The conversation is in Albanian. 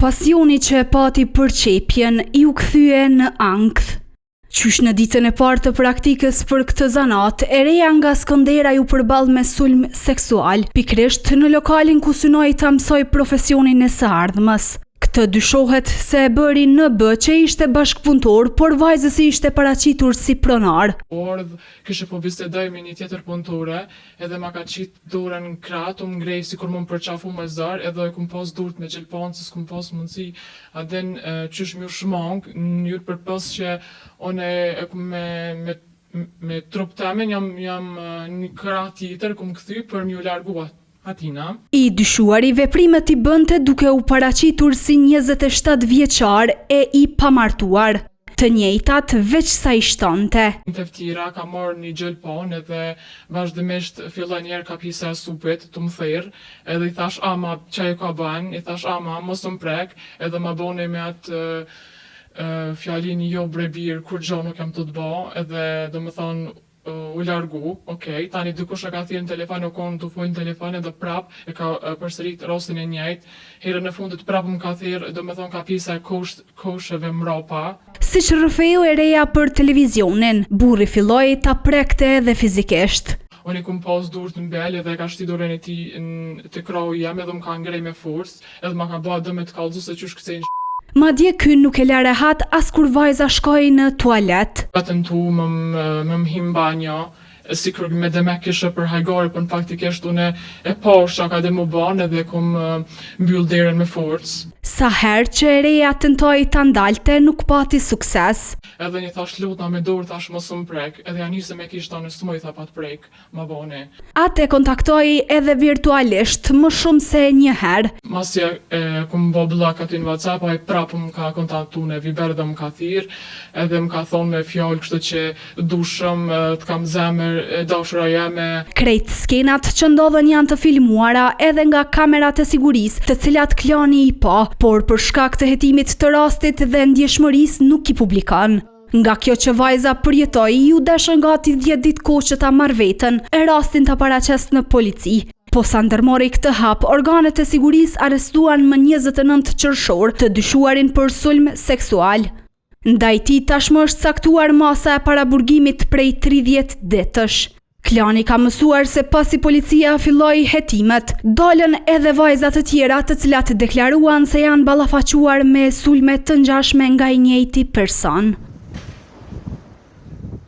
Pasioni që e pati për qepjen i u kthye në ankth. Qysh në ditën e parë të praktikës për këtë zanat, e reja nga Skënderaj u përball me sulm seksual, pikërisht në lokalin ku synoi ta mësoj profesionin e së ardhmës. Këtë dyshohet se e bëri në B që ishte bashkëpunëtor, por vajzësi ishte paraqitur si pronar. Kishte po bisedoj me një tjetër punëtore, edhe ma ka qit dorën në krah, u ngrej sikur më përqafu me zar, edhe e kum pas durt me gjelpan, se s'kum pas mundësi aden qysh më shmang, në mënyrë përpos që one e kum me trup temen jam një krah tjetër kum kthy për m'ju larguat. Atina. I dyshuari veprimet i bënte duke u paraqitur si 27 vjeçar e i pamartuar. Të njëjtat veç sa i shtonte. Të vtira ka marrë një gjelpon edhe vazhdimisht filloi njerë ka pisa e supit të më thirr, edhe i thash ama çaj ka bën, i thash ama mos më prek, edhe më boni me atë fjalin jo brebir kur gjo nuk jam të bë, edhe do më thonë u largu, okej, tani dikush e ka thirrë në telefon, u konë të folë në telefon edhe prap e ka përsërit rastin e njëjtë. Herën e fundit prap më ka thirrë, do me thonë ka pisa e kosheve mrapa. Siç rrëfeu e reja për televizionin, burri filloi ta prekte edhe fizikisht. Unë i kum pas durt në bel edhe ka shti dorën e tij të krahu jam edhe më ka ngrej me forcë, edhe më ka bërë dëm të kallëzu se qysh kthej. Madje ky nuk e la rehat as kur vajza shkoi në tualet. Vetëm tu më him banjo, sikur me deme kishe për hajgari, për në faktikisht unë e pash që ka dhe më banë edhe kum mbyll derën me forcë. Sa herë që e reja tentoi ta ndalte, nuk pati sukses. Edhe një thash lutna me dorë, thash mos më prek, edhe ja nisëm me kishta në smoj, tha pa të prek, ma bane. Atë e kontaktoi edhe virtualisht, më shumë se një herë. Masja kum bo blok aty në WhatsApp, ai prapë më ka kontaktu në Viber dhe më ka thirr, edhe më ka thonë me fjallë kështë që dushëm, të kam zemër, dashura jeme. Krejt skenat që ndodhen janë të filmuara edhe nga kamerat e sigurisë, të cilat klani i pa, por për shkak të hetimit të rastit dhe ndjeshmërisë nuk i publikon. Nga kjo që vajza përjetoi, ju deshën gati 10 ditë kohë që ta marrë veten, e rastin ta paraqes në polici. Po sa ndërmori këtë hap, organet e sigurisë arrestuan më 29 qershor të dyshuarin për sulm seksual. Ndaj tij tashmë është caktuar masa e paraburgimit prej 30 ditësh. Klani ka mësuar se pasi policia filloi hetimet, dolën edhe vajza të tjera të cilat deklaruan se janë ballafaquar me sulme të ngjashme nga i njëjti person.